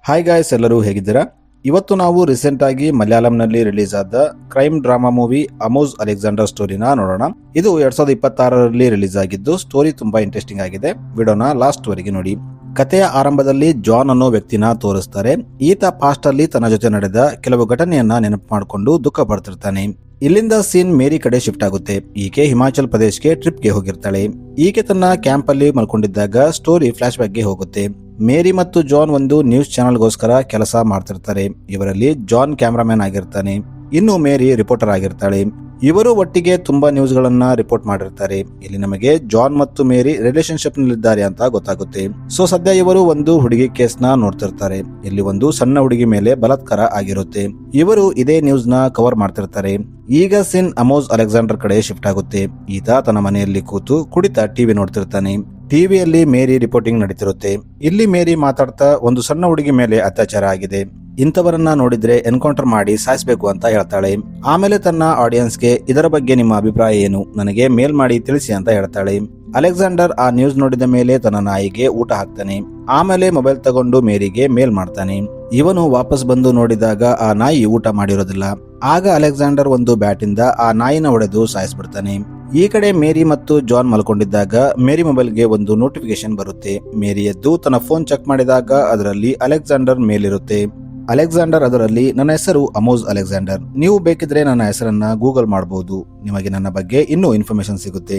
Hi guys, ಎಲ್ಲರೂ ಹೇಗಿದ್ದೀರಾ? ಇವತ್ತು ನಾವು ರೀಸೆಂಟ್ ಆಗಿ ಮಲಯಾಳಂನಲ್ಲಿ ರಿಲೀಸ್ ಆದ ಕ್ರೈಮ್ ಡ್ರಾಮಾ ಮೂವಿ ಅಮೋಜ್ ಅಲೆಕ್ಸಾಂಡರ್ ಸ್ಟೋರಿನ ನೋಡೋಣ. ಇದು 2026ರಲ್ಲಿ ರಿಲೀಸ್ ಆಗಿದ್ದು ಸ್ಟೋರಿ ತುಂಬಾ ಇಂಟ್ರೆಸ್ಟಿಂಗ್ ಆಗಿದೆ. ವಿಡಿಯೋನ ಲಾಸ್ಟ್ ವರೆಗೆ ನೋಡಿ. ಕಥೆಯ ಆರಂಭದಲ್ಲಿ ಜಾನ್ ಅನ್ನೋ ವ್ಯಕ್ತಿನ ತೋರಿಸ್ತಾರೆ. ಈತ ಪಾಸ್ಟ್ ಅಲ್ಲಿ ತನ್ನ ಜೊತೆ ನಡೆದ ಕೆಲವು ಘಟನೆಯನ್ನ ನೆನಪು ಮಾಡಿಕೊಂಡು ದುಃಖ ಪಡ್ತಿರ್ತಾನೆ. ಇಲ್ಲಿಂದ ಸೀನ್ ಮೇರಿ ಕಡೆ ಶಿಫ್ಟ್ ಆಗುತ್ತೆ. ಈಕೆ ಹಿಮಾಚಲ್ ಪ್ರದೇಶಕ್ಕೆ ಟ್ರಿಪ್ಗೆ ಹೋಗಿರ್ತಾಳೆ. ಈಕೆ ತನ್ನ ಕ್ಯಾಂಪ್ ಅಲ್ಲಿ ಮಲ್ಕೊಂಡಿದ್ದಾಗ ಸ್ಟೋರಿ ಫ್ಲಾಶ್ ಬ್ಯಾಕ್ಗೆ ಹೋಗುತ್ತೆ. ಮೇರಿ ಮತ್ತು ಜಾನ್ ಒಂದು ನ್ಯೂಸ್ ಚಾನೆಲ್ಗೋಸ್ಕರ ಕೆಲಸ ಮಾಡ್ತಿರ್ತಾರೆ. ಇವರಲ್ಲಿ ಜಾನ್ ಕ್ಯಾಮ್ರಾಮನ್ ಆಗಿರ್ತಾನೆ, ಇನ್ನು ಮೇರಿ ರಿಪೋರ್ಟರ್ ಆಗಿರ್ತಾಳೆ. ಇವರು ಒಟ್ಟಿಗೆ ತುಂಬಾ ನ್ಯೂಸ್ ಗಳನ್ನ ರಿಪೋರ್ಟ್ ಮಾಡಿರ್ತಾರೆ. ಇಲ್ಲಿ ನಮಗೆ ಜಾನ್ ಮತ್ತು ಮೇರಿ ರಿಲೇಶನ್ಶಿಪ್ ನಲ್ಲಿದ್ದಾರೆ ಅಂತ ಗೊತ್ತಾಗುತ್ತೆ. ಸೊ ಸದ್ಯ ಇವರು ಒಂದು ಹುಡುಗಿ ಕೇಸ್ ನ ನೋಡ್ತಿರ್ತಾರೆ. ಇಲ್ಲಿ ಒಂದು ಸಣ್ಣ ಹುಡುಗಿ ಮೇಲೆ ಬಲಾತ್ಕಾರ ಆಗಿರುತ್ತೆ. ಇವರು ಇದೇ ನ್ಯೂಸ್ ನ ಕವರ್ ಮಾಡ್ತಿರ್ತಾರೆ. ಈಗ ಸೀನ್ ಅಮೋಜ್ ಅಲೆಕ್ಸಾಂಡರ್ ಕಡೆ ಶಿಫ್ಟ್ ಆಗುತ್ತೆ. ಈತ ತನ್ನ ಮನೆಯಲ್ಲಿ ಕೂತು ಕುಡಿತಾ ಟಿವಿ ನೋಡ್ತಿರ್ತಾನೆ. ಟಿವಿಯಲ್ಲಿ ಮೇರಿ ರಿಪೋರ್ಟಿಂಗ್ ನಡೀತಿರುತ್ತೆ. ಇಲ್ಲಿ ಮೇರಿ ಮಾತಾಡ್ತಾ ಒಂದು ಸಣ್ಣ ಹುಡುಗಿ ಮೇಲೆ ಅತ್ಯಾಚಾರ ಆಗಿದೆ, ಇಂಥವರನ್ನ ನೋಡಿದ್ರೆ ಎನ್ಕೌಂಟರ್ ಮಾಡಿ ಸಾಯಿಸಬೇಕು ಅಂತ ಹೇಳ್ತಾಳೆ. ಆಮೇಲೆ ತನ್ನ ಆಡಿಯನ್ಸ್ಗೆ ಇದರ ಬಗ್ಗೆ ನಿಮ್ಮ ಅಭಿಪ್ರಾಯ ಏನು, ನನಗೆ ಮೇಲ್ ಮಾಡಿ ತಿಳಿಸಿ ಅಂತ ಹೇಳ್ತಾಳೆ. ಅಲೆಕ್ಸಾಂಡರ್ ಆ ನ್ಯೂಸ್ ನೋಡಿದ ಮೇಲೆ ತನ್ನ ನಾಯಿಗೆ ಊಟ ಹಾಕ್ತಾನೆ. ಆಮೇಲೆ ಮೊಬೈಲ್ ತಗೊಂಡು ಮೇರಿಗೆ ಮೇಲ್ ಮಾಡ್ತಾನೆ. ಇವನು ವಾಪಸ್ ಬಂದು ನೋಡಿದಾಗ ಆ ನಾಯಿ ಊಟ ಮಾಡಿರೋದಿಲ್ಲ. ಆಗ ಅಲೆಕ್ಸಾಂಡರ್ ಒಂದು ಬ್ಯಾಟಿಂದ ಆ ನಾಯಿನ ಹೊಡೆದು ಸಾಯಿಸ್ಬಿಡ್ತಾನೆ. ಈ ಕಡೆ ಮೇರಿ ಮತ್ತು ಜಾನ್ ಮಲ್ಕೊಂಡಿದ್ದಾಗ ಮೇರಿ ಮೊಬೈಲ್ಗೆ ಒಂದು ನೋಟಿಫಿಕೇಶನ್ ಬರುತ್ತೆ. ಮೇರಿ ಎದ್ದು ತನ್ನ ಫೋನ್ ಚೆಕ್ ಮಾಡಿದಾಗ ಅದರಲ್ಲಿ ಅಲೆಕ್ಸಾಂಡರ್ ಮೇಲಿರುತ್ತೆ. ಅಲೆಕ್ಸಾಂಡರ್ ಅದರಲ್ಲಿ, ನನ್ನ ಹೆಸರು ಅಮೋಜ್ ಅಲೆಕ್ಸಾಂಡರ್, ನೀವು ಬೇಕಿದ್ರೆ ನನ್ನ ಹೆಸರನ್ನ ಗೂಗಲ್ ಮಾಡಬಹುದು, ನಿಮಗೆ ನನ್ನ ಬಗ್ಗೆ ಇನ್ನೂ ಇನ್ಫಾರ್ಮೇಶನ್ ಸಿಗುತ್ತೆ.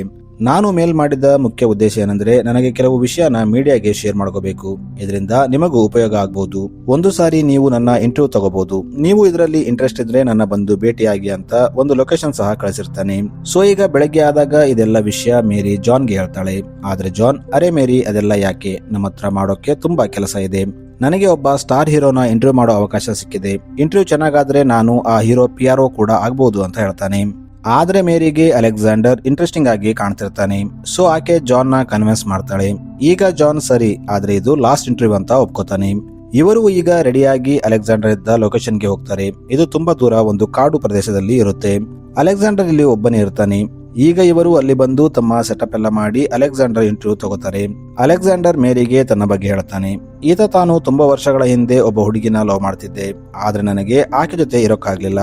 ನಾನು ಮೇಲ್ ಮಾಡಿದ ಮುಖ್ಯ ಉದ್ದೇಶ ಏನಂದ್ರೆ ನನಗೆ ಕೆಲವು ವಿಷಯನ ಮೀಡಿಯಾಗೆ ಶೇರ್ ಮಾಡ್ಕೋಬೇಕು. ಇದರಿಂದ ನಿಮಗೂ ಉಪಯೋಗ ಆಗಬಹುದು. ಒಂದು ಸಾರಿ ನೀವು ನನ್ನ ಇಂಟರ್ವ್ಯೂ ತಗೋಬಹುದು. ನೀವು ಇದರಲ್ಲಿ ಇಂಟ್ರೆಸ್ಟ್ ಇದ್ರೆ ನನ್ನ ಬಂದು ಭೇಟಿಯಾಗಿ ಅಂತ ಒಂದು ಲೊಕೇಶನ್ ಸಹ ಕಳಿಸಿರ್ತಾನೆ. ಸೊ ಈಗ ಬೆಳಗ್ಗೆ ಆದಾಗ ಇದೆಲ್ಲ ವಿಷಯ ಮೇರಿ ಜಾನ್ಗೆ ಹೇಳ್ತಾಳೆ. ಆದ್ರೆ ಜಾನ್, ಅರೆ ಮೇರಿ, ಅದೆಲ್ಲ ಯಾಕೆ, ನಮ್ಮ ಹತ್ರ ಮಾಡೋಕೆ ತುಂಬಾ ಕೆಲಸ ಇದೆ. ನನಗೆ ಒಬ್ಬ ಸ್ಟಾರ್ ಹೀರೋನ ಇಂಟರ್ವ್ಯೂ ಮಾಡೋ ಅವಕಾಶ ಸಿಕ್ಕಿದೆ. ಇಂಟರ್ವ್ಯೂ ಚೆನ್ನಾಗಾದ್ರೆ ನಾನು ಆ ಹೀರೋ PRO ಕೂಡ ಆಗ್ಬಹುದು ಅಂತ ಹೇಳ್ತಾನೆ. ಆದ್ರೆ ಮೇರಿಗೆ ಅಲೆಕ್ಸಾಂಡರ್ ಇಂಟ್ರೆಸ್ಟಿಂಗ್ ಆಗಿ ಕಾಣ್ತಿರ್ತಾನೆ. ಸೊ ಆಕೆ ಜಾನ್ ನ ಕನ್ವಿನ್ಸ್ ಮಾಡ್ತಾಳೆ. ಈಗ ಜಾನ್ ಸರಿ, ಆದ್ರೆ ಇದು ಲಾಸ್ಟ್ ಇಂಟರ್ವ್ಯೂ ಅಂತ ಒಪ್ಕೋತಾನೆ. ಇವರು ಈಗ ರೆಡಿಯಾಗಿ ಅಲೆಕ್ಸಾಂಡರ್ ಇದ್ದ ಲೊಕೇಶನ್ಗೆ ಹೋಗ್ತಾರೆ. ಇದು ತುಂಬಾ ದೂರ ಒಂದು ಕಾಡು ಪ್ರದೇಶದಲ್ಲಿ ಇರುತ್ತೆ. ಅಲೆಕ್ಸಾಂಡರ್ ಇಲ್ಲಿ ಒಬ್ಬನೇ ಇರ್ತಾನೆ. ಈಗ ಇವರು ಅಲ್ಲಿ ಬಂದು ತಮ್ಮ ಸೆಟಪ್ ಎಲ್ಲ ಮಾಡಿ ಅಲೆಕ್ಸಾಂಡರ್ ಇಂಟರ್ವ್ಯೂ ತಗೋತಾರೆ. ಅಲೆಕ್ಸಾಂಡರ್ ಮೇರಿಗೆ ತನ್ನ ಬಗ್ಗೆ ಹೇಳ್ತಾನೆ. ಈತ ತಾನು ತುಂಬಾ ವರ್ಷಗಳ ಹಿಂದೆ ಒಬ್ಬ ಹುಡುಗಿನ ಲವ್ ಮಾಡ್ತಿದ್ದೆ, ಆದ್ರೆ ನನಗೆ ಆಕೆ ಜೊತೆ ಇರೋಕ್ಕಾಗ್ಲಿಲ್ಲ.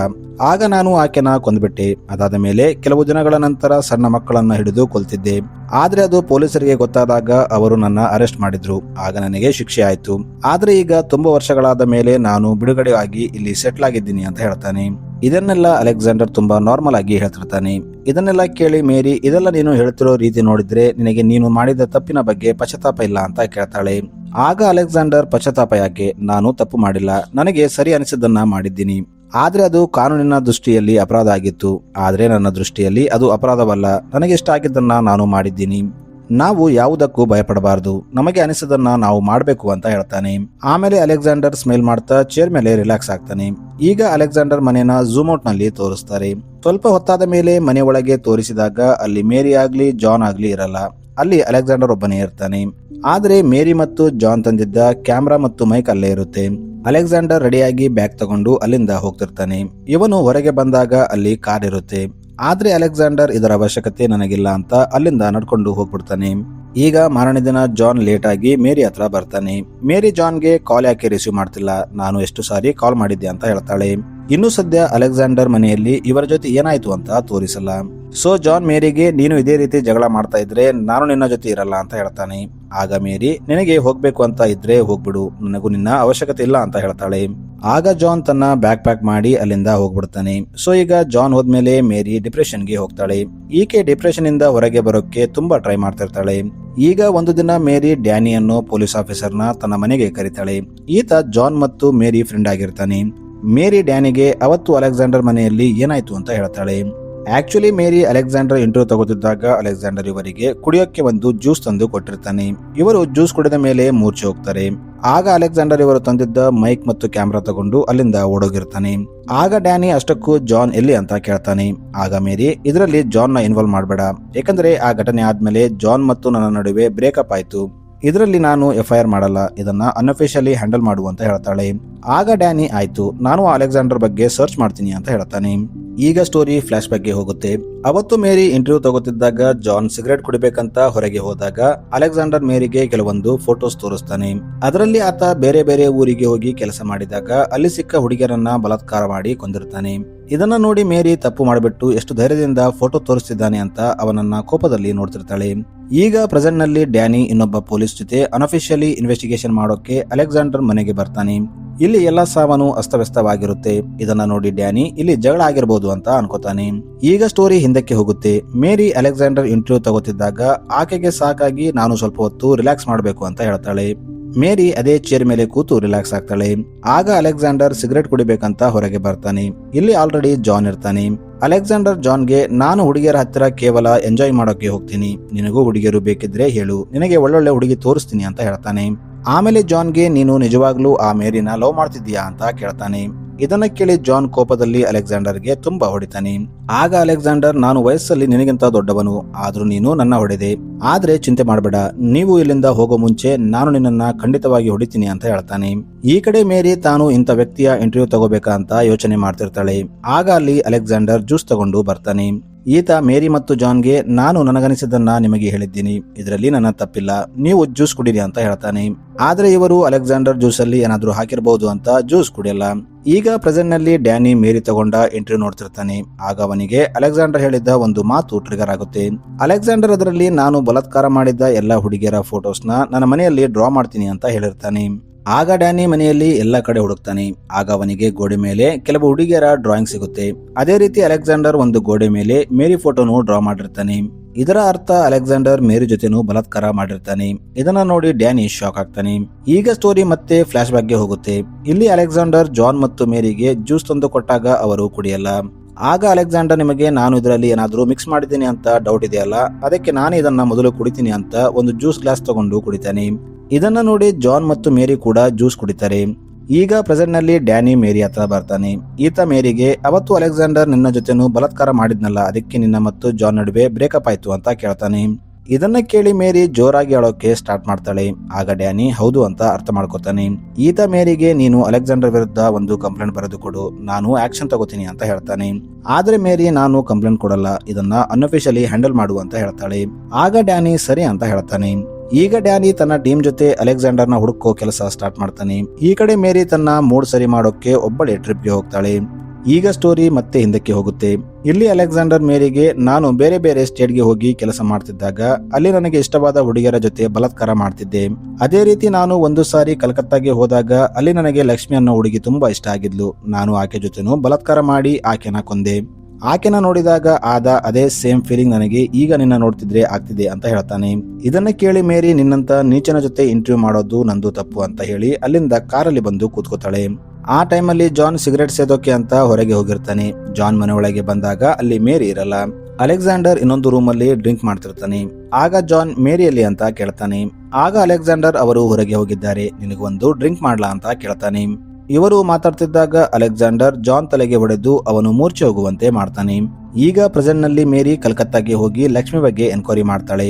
ಆಗ ನಾನು ಆಕೆನ ಕೊಂದ್ಬಿಟ್ಟೆ. ಅದಾದ ಮೇಲೆ ಕೆಲವು ದಿನಗಳ ನಂತರ ಸಣ್ಣ ಮಕ್ಕಳನ್ನ ಹಿಡಿದು ಕೊಲ್ತಿದ್ದೆ. ಆದ್ರೆ ಅದು ಪೊಲೀಸರಿಗೆ ಗೊತ್ತಾದಾಗ ಅವರು ನನ್ನ ಅರೆಸ್ಟ್ ಮಾಡಿದ್ರು. ಆಗ ನನಗೆ ಶಿಕ್ಷೆ ಆಯ್ತು. ಆದ್ರೆ ಈಗ ತುಂಬಾ ವರ್ಷಗಳಾದ ಮೇಲೆ ನಾನು ಬಿಡುಗಡೆ ಆಗಿ ಇಲ್ಲಿ ಸೆಟ್ಲ್ ಆಗಿದ್ದೀನಿ ಅಂತ ಹೇಳ್ತಾನೆ. ಇದನ್ನೆಲ್ಲ ಅಲೆಕ್ಸಾಂಡರ್ ತುಂಬಾ ನಾರ್ಮಲ್ ಆಗಿ ಹೇಳ್ತಿರ್ತಾನೆ. ಇದನ್ನೆಲ್ಲ ಕೇಳಿ ಮೇರಿ, ಇದೆಲ್ಲ ನೀನು ಹೇಳ್ತಿರೋ ರೀತಿ ನೋಡಿದ್ರೆ ನಿನಗೆ ನೀನು ಮಾಡಿದ ತಪ್ಪಿನ ಬಗ್ಗೆ ಪಶ್ಚಾತ್ತಾಪ ಇಲ್ಲ ಅಂತ ಕೇಳ್ತಾಳೆ. ಆಗ ಅಲೆಕ್ಸಾಂಡರ್, ಪಶ್ಚಾತ್ತಾಪ ಯಾಕೆ, ನಾನು ತಪ್ಪು ಮಾಡಿಲ್ಲ, ನನಗೆ ಸರಿ ಅನಿಸಿದ್ದನ್ನ ಮಾಡಿದ್ದೀನಿ. ಆದ್ರೆ ಅದು ಕಾನೂನಿನ ದೃಷ್ಟಿಯಲ್ಲಿ ಅಪರಾಧ ಆಗಿತ್ತು. ಆದ್ರೆ ನನ್ನ ದೃಷ್ಟಿಯಲ್ಲಿ ಅದು ಅಪರಾಧವಲ್ಲ. ನನಗೆ ಇಷ್ಟ ಆಗಿದ್ದನ್ನ ನಾನು ಮಾಡಿದ್ದೀನಿ. ನಾವು ಯಾವುದಕ್ಕೂ ಭಯಪಡಬಾರದು, ನಮಗೆ ಅನಿಸದನ್ನ ನಾವು ಮಾಡಬೇಕು ಅಂತ ಹೇಳ್ತಾನೆ. ಆಮೇಲೆ ಅಲೆಕ್ಸಾಂಡರ್ ಸ್ಮೈಲ್ ಮಾಡ್ತಾ ಚೇರ್ ಮೇಲೆ ರಿಲ್ಯಾಕ್ಸ್ ಆಗ್ತಾನೆ. ಈಗ ಅಲೆಕ್ಸಾಂಡರ್ ಮನೆನ ಝೂಮ್ ಔಟ್ ನಲ್ಲಿ ತೋರಿಸ್ತಾರೆ. ಸ್ವಲ್ಪ ಹೊತ್ತಾದ ಮೇಲೆ ಮನೆ ಒಳಗೆ ತೋರಿಸಿದಾಗ ಅಲ್ಲಿ ಮೇರಿ ಆಗ್ಲಿ ಜಾನ್ ಆಗ್ಲಿ ಇರಲ್ಲ. ಅಲ್ಲಿ ಅಲೆಕ್ಸಾಂಡರ್ ಒಬ್ಬನೇ ಇರ್ತಾನೆ. ಆದ್ರೆ ಮೇರಿ ಮತ್ತು ಜಾನ್ ತಂದಿದ್ದ ಕ್ಯಾಮ್ರಾ ಮತ್ತು ಮೈಕ್ ಅಲ್ಲೇ ಇರುತ್ತೆ. ಅಲೆಕ್ಸಾಂಡರ್ ರೆಡಿಯಾಗಿ ಬ್ಯಾಗ್ ತಗೊಂಡು ಅಲ್ಲಿಂದ ಹೋಗ್ತಿರ್ತಾನೆ. ಇವನು ಹೊರಗೆ ಬಂದಾಗ ಅಲ್ಲಿ ಕಾರ್ ಇರುತ್ತೆ. ಆದ್ರೆ ಅಲೆಕ್ಸಾಂಡರ್ ಇದರ ಅವಶ್ಯಕತೆ ನನಗಿಲ್ಲ ಅಂತ ಅಲ್ಲಿಂದ ನಡ್ಕೊಂಡು ಹೋಗ್ಬಿಡ್ತಾನೆ. ಈಗ ಮಾರನೇ ದಿನ ಜಾನ್ ಲೇಟ್ ಆಗಿ ಮೇರಿ ಹತ್ರ ಬರ್ತಾನೆ. ಮೇರಿ ಜಾನ್ಗೆ ಕಾಲ್ ಯಾಕೆ ರಿಸೀವ್ ಮಾಡ್ತಿಲ್ಲ, ನಾನು ಎಷ್ಟು ಸಾರಿ ಕಾಲ್ ಮಾಡಿದ್ದೆ ಅಂತ ಹೇಳ್ತಾಳೆ. ಇನ್ನು ಸದ್ಯ ಅಲೆಕ್ಸಾಂಡರ್ ಮನೆಯಲ್ಲಿ ಇವರ ಜೊತೆ ಏನಾಯ್ತು ಅಂತ ತೋರಿಸಲ್ಲ. ಸೊ ಜಾನ್ ಮೇರಿಗೆ, ನೀನು ಇದೇ ರೀತಿ ಜಗಳ ಮಾಡ್ತಾ ಇದ್ರೆ ನಾನು ನಿನ್ನ ಜೊತೆ ಇರಲ್ಲ ಅಂತ ಹೇಳ್ತಾನೆ. ಆಗ ಮೇರಿ, ನಿನಗೆ ಹೋಗ್ಬೇಕು ಅಂತ ಇದ್ರೆ ಹೋಗ್ಬಿಡು, ನನಗೂ ನಿನ್ನ ಅವಶ್ಯಕತೆ ಇಲ್ಲ ಅಂತ ಹೇಳ್ತಾಳೆ. ಆಗ ಜಾನ್ ತನ್ನ ಬ್ಯಾಗ್ ಪ್ಯಾಕ್ ಮಾಡಿ ಅಲ್ಲಿಂದ ಹೋಗ್ಬಿಡ್ತಾನೆ. ಸೊ ಈಗ ಜಾನ್ ಹೋದ್ಮೇಲೆ ಮೇರಿ ಡಿಪ್ರೆಷನ್ಗೆ ಹೋಗ್ತಾಳೆ. ಈಕೆ ಡಿಪ್ರೆಷನ್ ಇಂದ ಹೊರಗೆ ಬರೋಕೆ ತುಂಬಾ ಟ್ರೈ ಮಾಡ್ತಿರ್ತಾಳೆ. ಈಗ ಒಂದು ದಿನ ಮೇರಿ ಡ್ಯಾನಿ ಅನ್ನೋ ಪೊಲೀಸ್ ಆಫೀಸರ್ನ ತನ್ನ ಮನೆಗೆ ಕರೀತಾಳೆ. ಈತ ಜಾನ್ ಮತ್ತು ಮೇರಿ ಫ್ರೆಂಡ್ ಆಗಿರ್ತಾನೆ. ಮೇರಿ ಡ್ಯಾನಿಗೆ ಅವತ್ತು ಅಲೆಕ್ಸಾಂಡರ್ ಮನೆಯಲ್ಲಿ ಏನಾಯ್ತು ಅಂತ ಹೇಳ್ತಾಳೆ. ಆಕ್ಚುಲಿ ಮೇರಿ ಅಲೆಕ್ಸಾಂಡರ್ ಇಂಟರ್ವ್ಯೂ ತಗೋತಿದ್ದಾಗ ಅಲೆಕ್ಸಾಂಡರ್ ಇವರಿಗೆ ಕುಡಿಯೋಕೆ ಒಂದು ಜ್ಯೂಸ್ ತಂದು ಕೊಟ್ಟಿರ್ತಾನೆ. ಇವರು ಜ್ಯೂಸ್ ಕುಡಿದ ಮೇಲೆ ಮೂರ್ಛೆ ಹೋಗ್ತಾರೆ. ಆಗ ಅಲೆಕ್ಸಾಂಡರ್ ಇವರು ತಂದಿದ್ದ ಮೈಕ್ ಮತ್ತು ಕ್ಯಾಮ್ರಾ ತಗೊಂಡು ಅಲ್ಲಿಂದ ಓಡೋಗಿರ್ತಾನೆ. ಆಗ ಡ್ಯಾನಿ ಅಷ್ಟಕ್ಕೂ ಜಾನ್ ಎಲ್ಲಿ ಅಂತ ಕೇಳ್ತಾನೆ. ಆಗ ಮೇರಿ, ಇದರಲ್ಲಿ ಜಾನ್ ನ ಇನ್ವಾಲ್ವ್ ಮಾಡಬೇಡ, ಯಾಕಂದ್ರೆ ಆ ಘಟನೆ ಆದ್ಮೇಲೆ ಜಾನ್ ಮತ್ತು ನನ್ನ ನಡುವೆ ಬ್ರೇಕಪ್ ಆಯ್ತು. ಇದರಲ್ಲಿ ನಾನು FIR ಮಾಡಲ್ಲ, ಇದನ್ನ ಅನ್ಅಫಿಷಿಯಲಿ ಹ್ಯಾಂಡಲ್ ಮಾಡು ಅಂತ ಹೇಳ್ತಾಳೆ. ಆಗ ಡ್ಯಾನಿ ಆಯ್ತು, ನಾನು ಅಲೆಕ್ಸಾಂಡರ್ ಬಗ್ಗೆ ಸರ್ಚ್ ಮಾಡ್ತೀನಿ ಅಂತ ಹೇಳ್ತಾನೆ. ಈಗ ಸ್ಟೋರಿ ಫ್ಲಾಶ್ ಬ್ಯಾಕ್ಗೆ ಹೋಗುತ್ತೆ. ಅವತ್ತು ಮೇರಿ ಇಂಟರ್ವ್ಯೂ ತಗೋತಿದ್ದಾಗ ಜಾನ್ ಸಿಗರೆಟ್ ಕುಡಿಬೇಕಂತ ಹೊರಗೆ ಹೋದಾಗ ಅಲೆಕ್ಸಾಂಡರ್ ಮೇರಿಗೆ ಕೆಲವೊಂದು ಫೋಟೋಸ್ ತೋರಿಸ್ತಾನೆ. ಅದರಲ್ಲಿ ಆತ ಬೇರೆ ಬೇರೆ ಊರಿಗೆ ಹೋಗಿ ಕೆಲಸ ಮಾಡಿದಾಗ ಅಲ್ಲಿ ಸಿಕ್ಕ ಹುಡುಗಿಯರನ್ನ ಬಲಾತ್ಕಾರ ಮಾಡಿ ಕೊಂದಿರ್ತಾನೆ. ಇದನ್ನ ನೋಡಿ ಮೇರಿ ತಪ್ಪು ಮಾಡಿಬಿಟ್ಟು ಎಷ್ಟು ಧೈರ್ಯದಿಂದ ಫೋಟೋ ತೋರಿಸ್ತಿದ್ದಾನೆ ಅಂತ ಅವನನ್ನ ಕೋಪದಲ್ಲಿ ನೋಡ್ತಿರ್ತಾಳೆ. ಈಗ ಪ್ರೆಸೆಂಟ್ ನಲ್ಲಿ ಡ್ಯಾನಿ ಇನ್ನೊಬ್ಬ ಪೊಲೀಸ್ ಜೊತೆ ಅನ್ಅಫಿಷಿಯಲಿ ಇನ್ವೆಸ್ಟಿಗೇಷನ್ ಮಾಡೋಕೆ ಅಲೆಕ್ಸಾಂಡರ್ ಮನೆಗೆ ಬರ್ತಾನೆ. ಇಲ್ಲಿ ಎಲ್ಲಾ ಸಾಮಾನು ಅಸ್ತವ್ಯಸ್ತವಾಗಿರುತ್ತೆ. ಇದನ್ನ ನೋಡಿ ಡ್ಯಾನಿ ಇಲ್ಲಿ ಜಗಳ ಆಗಿರಬಹುದು ಅಂತ ಅನ್ಕೋತಾನೆ. ಈಗ ಸ್ಟೋರಿ ಹಿಂದಕ್ಕೆ ಹೋಗುತ್ತೆ. ಮೇರಿ ಅಲೆಕ್ಸಾಂಡರ್ ಇಂಟರ್ವ್ಯೂ ತಗೋತಿದ್ದಾಗ ಆಕೆಗೆ ಸಾಕಾಗಿ ನಾನು ಸ್ವಲ್ಪ ಹೊತ್ತು ರಿಲ್ಯಾಕ್ಸ್ ಮಾಡಬೇಕು ಅಂತ ಹೇಳ್ತಾಳೆ. ಮೇರಿ ಅದೇ ಚೇರ್ ಮೇಲೆ ಕೂತು ರಿಲ್ಯಾಕ್ಸ್ ಆಗ್ತಾಳೆ. ಆಗ ಅಲೆಕ್ಸಾಂಡರ್ ಸಿಗರೆಟ್ ಕುಡಿಬೇಕಂತ ಹೊರಗೆ ಬರ್ತಾನೆ. ಇಲ್ಲಿ ಆಲ್ರೆಡಿ ಜಾನ್ ಇರ್ತಾನೆ. ಅಲೆಕ್ಸಾಂಡರ್ ಜಾನ್ಗೆ, ನಾನು ಹುಡುಗಿಯರ ಹತ್ತಿರ ಕೇವಲ ಎಂಜಾಯ್ ಮಾಡೋಕೆ ಹೋಗ್ತೀನಿ, ನಿನಗೂ ಹುಡುಗಿಯರು ಬೇಕಿದ್ರೆ ಹೇಳು, ನಿನಗೆ ಒಳ್ಳೊಳ್ಳೆ ಹುಡುಗಿ ತೋರಿಸ್ತೀನಿ ಅಂತ ಹೇಳ್ತಾನೆ. ಆಮೇಲೆ ಜಾನ್ಗೆ, ನೀನು ನಿಜವಾಗ್ಲೂ ಆ ಮೇರಿನ ಲವ್ ಮಾಡ್ತಿದ್ಯಾ ಅಂತ ಕೇಳ್ತಾನೆ. ಇದನ್ನ ಕೇಳಿ ಜಾನ್ ಕೋಪದಲ್ಲಿ ಅಲೆಕ್ಸಾಂಡರ್ಗೆ ತುಂಬಾ ಹೊಡಿತಾನೆ. ಆಗ ಅಲೆಕ್ಸಾಂಡರ್, ನಾನು ವಯಸ್ಸಲ್ಲಿ ನಿನಗಿಂತ ದೊಡ್ಡವನು, ಆದ್ರೂ ನೀನು ನನ್ನ ಹೊಡೆದೆ, ಆದ್ರೆ ಚಿಂತೆ ಮಾಡಬೇಡ, ನೀವು ಇಲ್ಲಿಂದ ಹೋಗೋ ಮುಂಚೆ ನಾನು ನಿನ್ನನ್ನ ಖಂಡಿತವಾಗಿ ಹೊಡಿತೀನಿ ಅಂತ ಹೇಳ್ತಾನೆ. ಈ ಕಡೆ ಮೇರಿ ತಾನು ಇಂಥ ವ್ಯಕ್ತಿಯ ಇಂಟರ್ವ್ಯೂ ತಗೋಬೇಕಾ ಅಂತ ಯೋಚನೆ ಮಾಡ್ತಿರ್ತಾಳೆ. ಆಗ ಅಲ್ಲಿ ಅಲೆಕ್ಸಾಂಡರ್ ಜ್ಯೂಸ್ ತಗೊಂಡು ಬರ್ತಾನೆ. ಈತ ಮೇರಿ ಮತ್ತು ಜಾನ್ಗೆ, ನಾನು ನನಗನಿಸಿದ್ದನ್ನ ನಿಮಗೆ ಹೇಳಿದ್ದೀನಿ, ಇದರಲ್ಲಿ ನನ್ನ ತಪ್ಪಿಲ್ಲ, ನೀವು ಜ್ಯೂಸ್ ಕುಡೀರಿ ಅಂತ ಹೇಳ್ತಾನೆ. ಆದ್ರೆ ಇವರು ಅಲೆಕ್ಸಾಂಡರ್ ಜ್ಯೂಸ್ ಅಲ್ಲಿ ಏನಾದ್ರೂ ಹಾಕಿರಬಹುದು ಅಂತ ಜ್ಯೂಸ್ ಕುಡಿಯಲ್ಲ. ಈಗ ಪ್ರೆಸೆಂಟ್ ನಲ್ಲಿ ಡ್ಯಾನಿ ಮೇರಿ ತಗೊಂಡ ಇಂಟರ್ವ್ಯೂ ನೋಡ್ತಿರ್ತಾನೆ. ಆಗ ಅವನಿಗೆ ಅಲೆಕ್ಸಾಂಡರ್ ಹೇಳಿದ್ದ ಒಂದು ಮಾತು ಟ್ರಿಗರ್ ಆಗುತ್ತೆ. ಅಲೆಕ್ಸಾಂಡರ್ ಅದರಲ್ಲಿ ನಾನು ಬಲಾತ್ಕಾರ ಮಾಡಿದ್ದ ಎಲ್ಲಾ ಹುಡುಗಿಯರ ಫೋಟೋಸ್ನ ನನ್ನ ಮನೆಯಲ್ಲಿ ಡ್ರಾ ಮಾಡ್ತೀನಿ ಅಂತ ಹೇಳಿರ್ತಾನೆ. ಆಗ ಡ್ಯಾನಿ ಮನೆಯಲ್ಲಿ ಎಲ್ಲ ಕಡೆ ಹುಡುಕ್ತಾನೆ. ಆಗ ಅವನಿಗೆ ಗೋಡೆ ಮೇಲೆ ಕೆಲವು ಹುಡುಗಿಯರ ಡ್ರಾಯಿಂಗ್ ಸಿಗುತ್ತೆ. ಅದೇ ರೀತಿ ಅಲೆಕ್ಸಾಂಡರ್ ಒಂದು ಗೋಡೆ ಮೇಲೆ ಮೇರಿ ಫೋಟೋನು ಡ್ರಾ ಮಾಡಿರ್ತಾನೆ. ಇದರ ಅರ್ಥ ಅಲೆಕ್ಸಾಂಡರ್ ಮೇರಿ ಜೊತೆನೂ ಬಲಾತ್ಕಾರ ಮಾಡಿರ್ತಾನೆ. ಇದನ್ನ ನೋಡಿ ಡ್ಯಾನಿ ಶಾಕ್ ಆಗ್ತಾನೆ. ಈಗ ಸ್ಟೋರಿ ಮತ್ತೆ ಫ್ಲಾಶ್ ಬ್ಯಾಕ್ಗೆ ಹೋಗುತ್ತೆ. ಇಲ್ಲಿ ಅಲೆಕ್ಸಾಂಡರ್ ಜಾನ್ ಮತ್ತು ಮೇರಿಗೆ ಜ್ಯೂಸ್ ತಂದು ಕೊಟ್ಟಾಗ ಅವರು ಕುಡಿಯಲ್ಲ. ಆಗ ಅಲೆಕ್ಸಾಂಡರ್, ನಿಮಗೆ ನಾನು ಇದರಲ್ಲಿ ಏನಾದ್ರೂ ಮಿಕ್ಸ್ ಮಾಡಿದ್ದೀನಿ ಅಂತ ಡೌಟ್ ಇದೆಯಲ್ಲ, ಅದಕ್ಕೆ ನಾನು ಇದನ್ನ ಮೊದಲು ಕುಡಿತೀನಿ ಅಂತ ಒಂದು ಜ್ಯೂಸ್ ಗ್ಲಾಸ್ ತಗೊಂಡು ಕುಡಿತಾನೆ. ಇದನ್ನ ನೋಡಿ ಜಾನ್ ಮತ್ತು ಮೇರಿ ಕೂಡ ಜ್ಯೂಸ್ ಕುಡಿತಾರೆ. ಈಗ ಪ್ರೆಸೆಂಟ್ ನಲ್ಲಿ ಡ್ಯಾನಿ ಮೇರಿ ಹತ್ರ ಬರ್ತಾನೆ. ಈತ ಮೇರಿಗೆ, ಅವತ್ತು ಅಲೆಕ್ಸಾಂಡರ್ ನಿನ್ನ ಜೊತೆನೂ ಬಲಾತ್ಕಾರ ಮಾಡಿದ್ನಲ್ಲ, ಅದಕ್ಕೆ ನಿನ್ನ ಮತ್ತು ಜಾನ್ ನಡುವೆ ಬ್ರೇಕಪ್ ಆಯ್ತು ಅಂತ ಕೇಳ್ತಾನೆ. ಇದನ್ನ ಕೇಳಿ ಮೇರಿ ಜೋರಾಗಿ ಅಳೋಕೆ ಸ್ಟಾರ್ಟ್ ಮಾಡ್ತಾಳೆ. ಆಗ ಡ್ಯಾನಿ ಹೌದು ಅಂತ ಅರ್ಥ ಮಾಡ್ಕೋತಾನೆ. ಈತ ಮೇರಿಗೆ, ನೀನು ಅಲೆಕ್ಸಾಂಡರ್ ವಿರುದ್ಧ ಒಂದು ಕಂಪ್ಲೇಂಟ್ ಬರೆದು ಕೊಡು, ನಾನು ಆಕ್ಷನ್ ತಗೋತೀನಿ ಅಂತ ಹೇಳ್ತಾನೆ. ಆದ್ರೆ ಮೇರಿ, ನಾನು ಕಂಪ್ಲೇಂಟ್ ಕೊಡಲ್ಲ, ಇದನ್ನ ಅನ್ಅಫಿಷಿಯಲಿ ಹ್ಯಾಂಡಲ್ ಮಾಡು ಅಂತ ಹೇಳ್ತಾಳೆ. ಆಗ ಡ್ಯಾನಿ ಸರಿ ಅಂತ ಹೇಳ್ತಾನೆ. ಈಗ ಡ್ಯಾನಿ ತನ್ನ ಟೀಮ್ ಜೊತೆ ಅಲೆಕ್ಸಾಂಡರ್ ನ ಹುಡುಕೋ ಕೆಲಸ ಸ್ಟಾರ್ಟ್ ಮಾಡ್ತಾನೆ. ಈ ಕಡೆ ಮೇರಿ ತನ್ನ ಮೂಡ್ ಸರಿ ಮಾಡೋಕೆ ಒಬ್ಬಳೆ ಟ್ರಿಪ್ಗೆ ಹೋಗ್ತಾಳೆ. ಈಗ ಸ್ಟೋರಿ ಮತ್ತೆ ಹಿಂದಕ್ಕೆ ಹೋಗುತ್ತೆ. ಇಲ್ಲಿ ಅಲೆಕ್ಸಾಂಡರ್ ಮೇರಿಗೆ, ನಾನು ಬೇರೆ ಬೇರೆ ಸ್ಟೇಟ್ಗೆ ಹೋಗಿ ಕೆಲಸ ಮಾಡ್ತಿದ್ದಾಗ ಅಲ್ಲಿ ನನಗೆ ಇಷ್ಟವಾದ ಹುಡುಗಿಯರ ಜೊತೆ ಬಲಾತ್ಕಾರ ಮಾಡ್ತಿದ್ದೆ. ಅದೇ ರೀತಿ ನಾನು ಒಂದು ಸಾರಿ ಕಲ್ಕತ್ತಾಗೆ ಹೋದಾಗ ಅಲ್ಲಿ ನನಗೆ ಲಕ್ಷ್ಮಿ ಅನ್ನೋ ಹುಡುಗಿ ತುಂಬಾ ಇಷ್ಟ ಆಗಿದ್ಲು. ನಾನು ಆಕೆ ಜೊತೆನೂ ಬಲಾತ್ಕಾರ ಮಾಡಿ ಆಕೆನ ಕೊಂದೆ. ಆಕೆನ ನೋಡಿದಾಗ ಆದ ಅದೇ ಸೇಮ್ ಫೀಲಿಂಗ್ ನನಗೆ ಈಗ ನಿನ್ನ ನೋಡ್ತಿದ್ರೆ ಆಗ್ತಿದೆ ಅಂತ ಹೇಳ್ತಾನೆ. ಇದನ್ನ ಕೇಳಿ ಮೇರಿ, ನಿನ್ನಂತ ನೀಚನ ಜೊತೆ ಇಂಟರ್ವ್ಯೂ ಮಾಡೋದು ನಂದು ತಪ್ಪು ಅಂತ ಹೇಳಿ ಅಲ್ಲಿಂದ ಕಾರಲ್ಲಿ ಬಂದು ಕೂತ್ಕೋತಾಳೆ. ಆ ಟೈಮಲ್ಲಿ ಜಾನ್ ಸಿಗರೆಟ್ ಸೇದೋಕೆ ಅಂತ ಹೊರಗೆ ಹೋಗಿರ್ತಾನೆ. ಜಾನ್ ಮನೆ ಒಳಗೆ ಬಂದಾಗ ಅಲ್ಲಿ ಮೇರಿ ಇರಲ್ಲ. ಅಲೆಕ್ಸಾಂಡರ್ ಇನ್ನೊಂದು ರೂಮ್ ಅಲ್ಲಿ ಡ್ರಿಂಕ್ ಮಾಡ್ತಿರ್ತಾನೆ. ಆಗ ಜಾನ್ ಮೇರಿಯಲ್ಲಿ ಅಂತ ಕೇಳ್ತಾನೆ. ಆಗ ಅಲೆಕ್ಸಾಂಡರ್, ಅವರು ಹೊರಗೆ ಹೋಗಿದ್ದಾರೆ, ನಿನಗೊಂದು ಡ್ರಿಂಕ್ ಮಾಡ್ಲಾ ಅಂತ ಕೇಳ್ತಾನೆ. ಇವರು ಮಾತಾಡ್ತಿದ್ದಾಗ ಅಲೆಕ್ಸಾಂಡರ್ ಜಾನ್ ತಲೆಗೆ ಹೊಡೆದು ಅವನು ಮೂರ್ಛೆ ಹೋಗುವಂತೆ ಮಾಡ್ತಾನೆ. ಈಗ ಪ್ರೆಸೆಂಟ್ ನಲ್ಲಿ ಮೇರಿ ಕಲ್ಕತ್ತಾಗೆ ಹೋಗಿ ಲಕ್ಷ್ಮಿ ಬಗ್ಗೆ ಎನ್ಕ್ವೈರಿ ಮಾಡ್ತಾಳೆ.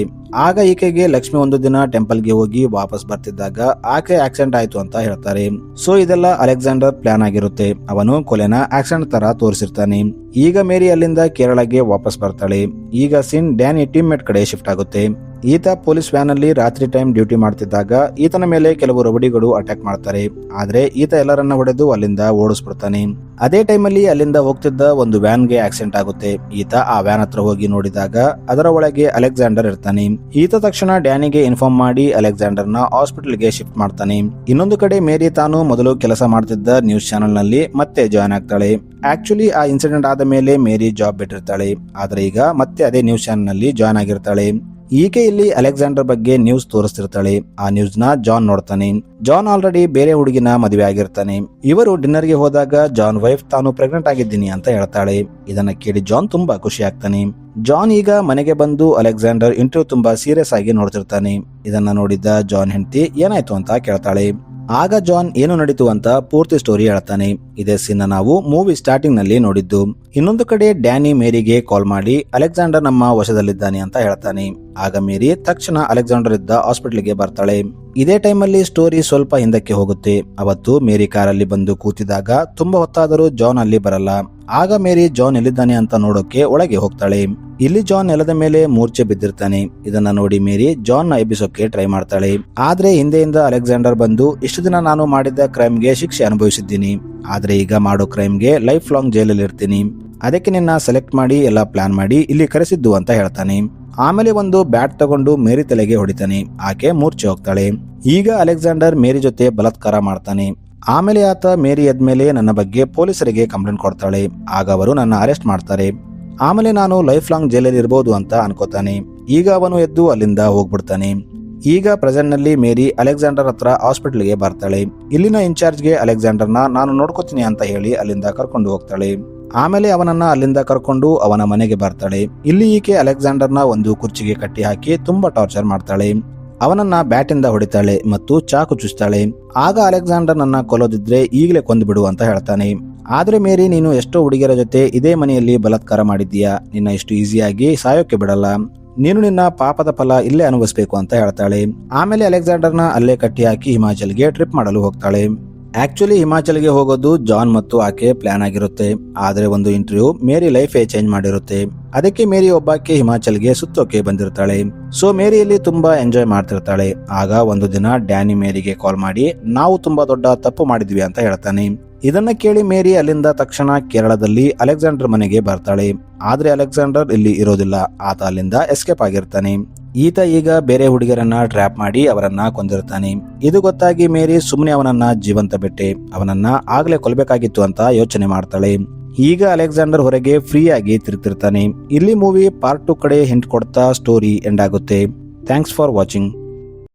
ಆಗ ಈಕೆಗೆ ಲಕ್ಷ್ಮಿ ಒಂದು ದಿನ ಟೆಂಪಲ್ಗೆ ಹೋಗಿ ವಾಪಸ್ ಬರ್ತಿದ್ದಾಗ ಆಕೆ ಆಕ್ಸಿಡೆಂಟ್ ಆಯ್ತು ಅಂತ ಹೇಳ್ತಾರೆ. ಸೊ ಇದೆಲ್ಲ ಅಲೆಕ್ಸಾಂಡರ್ ಪ್ಲಾನ್ ಆಗಿರುತ್ತೆ. ಅವನು ಕೊಲೆನ ಆಕ್ಸಿಡೆಂಟ್ ತರ ತೋರಿಸಿರ್ತಾನೆ. ಈಗ ಮೇರಿ ಅಲ್ಲಿಂದ ಕೇರಳಗೆ ವಾಪಸ್ ಬರ್ತಾಳೆ. ಈಗ ಸೀನ್ ಡ್ಯಾನಿ ಟೀಮ್ ಮೇಟ್ ಕಡೆ ಶಿಫ್ಟ್ ಆಗುತ್ತೆ. ಈತ ಪೊಲೀಸ್ ವ್ಯಾನ್ ಅಲ್ಲಿ ರಾತ್ರಿ ಟೈಮ್ ಡ್ಯೂಟಿ ಮಾಡ್ತಿದ್ದಾಗ ಈತನ ಮೇಲೆ ಕೆಲವು ರೌಡಿಗಳು ಅಟ್ಯಾಕ್ ಮಾಡ್ತಾರೆ. ಆದ್ರೆ ಈತ ಎಲ್ಲರನ್ನ ಹೊಡೆದು ಅಲ್ಲಿಂದ ಓಡಿಸ್ಬಿಡ್ತಾನೆ. ಅದೇ ಟೈಮಲ್ಲಿ ಅಲ್ಲಿಂದ ಹೋಗ್ತಿದ್ದ ಒಂದು ವ್ಯಾನ್ಗೆ ಆಕ್ಸಿಡೆಂಟ್ ಆಗುತ್ತೆ. ಈತ ಆ ವ್ಯಾನ್ ಹತ್ರ ಹೋಗಿ ನೋಡಿದಾಗ ಅದರ ಒಳಗೆ ಅಲೆಕ್ಸಾಂಡರ್ ಇರ್ತಾನೆ. ಈತ ತಕ್ಷಣ ಡ್ಯಾನಿಗೆ ಇನ್ಫಾರ್ಮ್ ಮಾಡಿ ಅಲೆಕ್ಸಾಂಡರ್ ನ ಹಾಸ್ಪಿಟಲ್ಗೆ ಶಿಫ್ಟ್ ಮಾಡ್ತಾನೆ. ಇನ್ನೊಂದು ಕಡೆ ಮೇರಿ ತಾನು ಮೊದಲು ಕೆಲಸ ಮಾಡ್ತಿದ್ದ ನ್ಯೂಸ್ ಚಾನೆಲ್ ನಲ್ಲಿ ಮತ್ತೆ ಜಾಯ್ನ್ ಆಗ್ತಾಳೆ. ಆಕ್ಚುಲಿ ಆ ಇನ್ಸಿಡೆಂಟ್ ಆದ ಮೇಲೆ ಮೇರಿ ಜಾಬ್ ಬಿಟ್ಟಿರ್ತಾಳೆ. ಆದ್ರೆ ಈಗ ಮತ್ತೆ ಅದೇ ನ್ಯೂಸ್ ಚಾನೆಲ್ ನಲ್ಲಿ ಜಾಯ್ನ್ ಆಗಿರ್ತಾಳೆ. ಈಕೆ ಇಲ್ಲಿ ಅಲೆಕ್ಸಾಂಡರ್ ಬಗ್ಗೆ ನ್ಯೂಸ್ ತೋರಿಸ್ತಿರ್ತಾಳೆ. ಆ ನ್ಯೂಸ್ ನ ಜಾನ್ ನೋಡ್ತಾನೆ. ಜಾನ್ ಆಲ್ರೆಡಿ ಬೇರೆ ಹುಡುಗಿನ ಮದುವೆ ಆಗಿರ್ತಾನೆ. ಇವರು ಡಿನ್ನರ್ ಗೆ ಹೋದಾಗ ಜಾನ್ ವೈಫ್ ತಾನು ಪ್ರೆಗ್ನೆಂಟ್ ಆಗಿದ್ದೀನಿ ಅಂತ ಹೇಳ್ತಾಳೆ. ಇದನ್ನ ಕೇಳಿ ಜಾನ್ ತುಂಬಾ ಖುಷಿ ಆಗ್ತಾನೆ. ಜಾನ್ ಈಗ ಮನೆಗೆ ಬಂದು ಅಲೆಕ್ಸಾಂಡರ್ ಇಂಟರ್ವ್ಯೂ ತುಂಬಾ ಸೀರಿಯಸ್ ಆಗಿ ನೋಡ್ತಿರ್ತಾನೆ. ಇದನ್ನ ನೋಡಿದ್ದ ಜಾನ್ ಹೆಂಡತಿ ಏನಾಯ್ತು ಅಂತ ಕೇಳ್ತಾಳೆ. ಆಗ ಜಾನ್ ಏನು ನಡೀತು ಅಂತ ಪೂರ್ತಿ ಸ್ಟೋರಿ ಹೇಳ್ತಾನೆ. ಇದೇ ಸೀನ್ ನಾವು ಮೂವಿ ಸ್ಟಾರ್ಟಿಂಗ್ ನಲ್ಲಿ ನೋಡಿದ್ದು. ಇನ್ನೊಂದು ಕಡೆ ಡ್ಯಾನಿ ಮೇರಿಗೆ ಕಾಲ್ ಮಾಡಿ ಅಲೆಕ್ಸಾಂಡರ್ ನಮ್ಮ ವಶದಲ್ಲಿದ್ದಾನೆ ಅಂತ ಹೇಳ್ತಾನೆ. ಆಗ ಮೇರಿ ತಕ್ಷಣ ಅಲೆಕ್ಸಾಂಡರ್ ಇದ್ದ ಹಾಸ್ಪಿಟಲ್ಗೆ ಬರ್ತಾಳೆ. ಇದೇ ಟೈಮಲ್ಲಿ ಸ್ಟೋರಿ ಸ್ವಲ್ಪ ಹಿಂದಕ್ಕೆ ಹೋಗುತ್ತೆ. ಅವತ್ತು ಮೇರಿ ಕಾರಲ್ಲಿ ಬಂದು ಕೂತಿದಾಗ ತುಂಬಾ ಹೊತ್ತಾದರೂ ಜಾನ್ ಅಲ್ಲಿ ಬರಲ್ಲ. ಆಗ ಮೇರಿ ಜಾನ್ ಎಲ್ಲಿದ್ದಾನೆ ಅಂತ ನೋಡೋಕೆ ಒಳಗೆ ಹೋಗ್ತಾಳೆ. ಇಲ್ಲಿ ಜಾನ್ ನೆಲದ ಮೇಲೆ ಮೂರ್ಛೆ ಬಿದ್ದಿರ್ತಾನೆ. ಇದನ್ನ ನೋಡಿ ಮೇರಿ ಜಾನ್ ನ ಎಬ್ಬಿಸೋಕೆ ಟ್ರೈ ಮಾಡ್ತಾಳೆ. ಆದ್ರೆ ಹಿಂದೆಯಿಂದ ಅಲೆಕ್ಸಾಂಡರ್ ಬಂದು ಇಷ್ಟು ದಿನ ನಾನು ಮಾಡಿದ ಕ್ರೈಮ್ಗೆ ಶಿಕ್ಷೆ ಅನುಭವಿಸಿದ್ದೀನಿ, ಆದ್ರೆ ಈಗ ಮಾಡೋ ಕ್ರೈಮ್ಗೆ ಲೈಫ್ ಲಾಂಗ್ ಜೈಲಲ್ಲಿ ಇರ್ತೀನಿ. ಅದಕ್ಕೆ ನಿನ್ನ ಸೆಲೆಕ್ಟ್ ಮಾಡಿ ಎಲ್ಲ ಪ್ಲಾನ್ ಮಾಡಿ ಇಲ್ಲಿ ಕರೆಸಿದ್ದು ಅಂತ ಹೇಳ್ತಾನೆ. ಆಮೇಲೆ ಒಂದು ಬ್ಯಾಟ್ ತಗೊಂಡು ಮೇರಿ ತಲೆಗೆ ಹೊಡಿತಾನೆ. ಆಕೆ ಮೂರ್ಛೆ ಹೋಗ್ತಾಳೆ. ಈಗ ಅಲೆಕ್ಸಾಂಡರ್ ಮೇರಿ ಜೊತೆ ಬಲಾತ್ಕಾರ ಮಾಡ್ತಾನೆ. ಆಮೇಲೆ ಆತ ಮೇರಿ ಎದ್ಮೇಲೆ ನನ್ನ ಬಗ್ಗೆ ಪೊಲೀಸರಿಗೆ ಕಂಪ್ಲೇಂಟ್ ಕೊಡ್ತಾಳೆ. ಆಗ ಅವರು ನನ್ನ ಅರೆಸ್ಟ್ ಮಾಡ್ತಾರೆ. ಆಮೇಲೆ ನಾನು ಲೈಫ್ ಲಾಂಗ್ ಜೈಲಲ್ಲಿ ಇರ್ಬೋದು ಅಂತ ಅನ್ಕೋತಾನೆ. ಈಗ ಅವನು ಎದ್ದು ಅಲ್ಲಿಂದ ಹೋಗ್ಬಿಡ್ತಾನೆ. ಈಗ ಪ್ರೆಸೆಂಟ್ ನಲ್ಲಿ ಮೇರಿ ಅಲೆಕ್ಸಾಂಡರ್ ಹತ್ರ ಹಾಸ್ಪಿಟಲ್ಗೆ ಬರ್ತಾಳೆ. ಇಲ್ಲಿನ ಇನ್ಚಾರ್ಜ್ಗೆ ಅಲೆಕ್ಸಾಂಡರ್ನ ನಾನು ನೋಡ್ಕೋತೀನಿ ಅಂತ ಹೇಳಿ ಅಲ್ಲಿಂದ ಕರ್ಕೊಂಡು ಹೋಗ್ತಾಳೆ. ಆಮೇಲೆ ಅವನನ್ನ ಅಲ್ಲಿಂದ ಕರ್ಕೊಂಡು ಅವನ ಮನೆಗೆ ಬರ್ತಾಳೆ. ಇಲ್ಲಿ ಈಕೆ ಅಲೆಕ್ಸಾಂಡರ್ನ ಒಂದು ಕುರ್ಚಿಗೆ ಕಟ್ಟಿ ಹಾಕಿ ತುಂಬಾ ಟಾರ್ಚರ್ ಮಾಡ್ತಾಳೆ. ಅವನನ್ನ ಬ್ಯಾಟಿಂದ ಹೊಡಿತಾಳೆ ಮತ್ತು ಚಾಕು ಚುಚ್ತಾಳೆ. ಆಗ ಅಲೆಕ್ಸಾಂಡರ್ ನನ್ನ ಕೊಲ್ಲೋದಿದ್ರೆ ಈಗಲೇ ಕೊಂದು ಅಂತ ಹೇಳ್ತಾನೆ. ಆದ್ರೆ ಮೇರಿ, ನೀನು ಎಷ್ಟೋ ಹುಡುಗಿಯರ ಜೊತೆ ಇದೇ ಮನೆಯಲ್ಲಿ ಬಲಾತ್ಕಾರ ಮಾಡಿದ್ದೀಯಾ, ನಿನ್ನ ಇಷ್ಟು ಈಸಿಯಾಗಿ ಸಾಯೋಕೆ ಬಿಡಲ್ಲ, ನೀನು ನಿನ್ನ ಪಾಪದ ಫಲ ಇಲ್ಲೇ ಅನುಭವಿಸಬೇಕು ಅಂತ ಹೇಳ್ತಾಳೆ. ಆಮೇಲೆ ಅಲೆಕ್ಸಾಂಡರ್ನ ಅಲ್ಲೇ ಕಟ್ಟಿ ಹಾಕಿ ಹಿಮಾಚಲ್ಗೆ ಟ್ರಿಪ್ ಮಾಡಲು ಹೋಗ್ತಾಳೆ. ಆಕ್ಚುಲಿ ಹಿಮಾಚಲ್ಗೆ ಹೋಗೋದು ಜಾನ್ ಮತ್ತು ಆಕೆ ಪ್ಲಾನ್ ಆಗಿರುತ್ತೆ. ಆದ್ರೆ ಒಂದು ಇಂಟರ್ವ್ಯೂ ಮೇರಿ ಲೈಫೇ ಚೇಂಜ್ ಮಾಡಿರುತ್ತೆ. ಅದಕ್ಕೆ ಮೇರಿ ಒಬ್ಬಾಕೆ ಹಿಮಾಚಲ್ಗೆ ಸುತ್ತೋಕೆ ಬಂದಿರ್ತಾಳೆ. ಸೊ ಮೇರಿಯಲ್ಲಿ ತುಂಬಾ ಎಂಜಾಯ್ ಮಾಡ್ತಿರ್ತಾಳೆ. ಆಗ ಒಂದು ದಿನ ಡ್ಯಾನಿ ಮೇರಿಗೆ ಕಾಲ್ ಮಾಡಿ ನಾವು ತುಂಬಾ ದೊಡ್ಡ ತಪ್ಪು ಮಾಡಿದ್ವಿ ಅಂತ ಹೇಳ್ತಾನೆ. ಇದನ್ನ ಕೇಳಿ ಮೇರಿ ಅಲ್ಲಿಂದ ತಕ್ಷಣ ಕೇರಳದಲ್ಲಿ ಅಲೆಕ್ಸಾಂಡರ್ ಮನೆಗೆ ಬರ್ತಾಳೆ. ಆದ್ರೆ ಅಲೆಕ್ಸಾಂಡರ್ ಇಲ್ಲಿ ಇರೋದಿಲ್ಲ. ಆತ ಅಲ್ಲಿಂದ ಎಸ್ಕೇಪ್ ಆಗಿರ್ತಾನೆ. ಈತ ಈಗ ಬೇರೆ ಹುಡುಗರನ್ನ ಟ್ರ್ಯಾಪ್ ಮಾಡಿ ಅವರನ್ನ ಕೊಂದಿರ್ತಾನೆ. ಇದು ಗೊತ್ತಾಗಿ ಮೇರಿ ಸುಮ್ಮನೆ ಅವನನ್ನ ಜೀವಂತ ಬಿಟ್ಟೆ, ಅವನನ್ನ ಆಗ್ಲೇ ಕೊಲ್ಬೇಕಾಗಿತ್ತು ಅಂತ ಯೋಚನೆ ಮಾಡ್ತಾಳೆ. ಈಗ ಅಲೆಕ್ಸಾಂಡರ್ ಹೊರಗೆ ಫ್ರೀ ಆಗಿ ತಿರುಗ್ತಿರ್ತಾನೆ. ಇಲ್ಲಿ ಮೂವಿ ಪಾರ್ಟ್ 2 ಕಡೆ ಹಿಂಟ್ ಕೊಡ್ತಾ ಸ್ಟೋರಿ ಎಂಡ್ ಆಗುತ್ತೆ. Thanks for watching.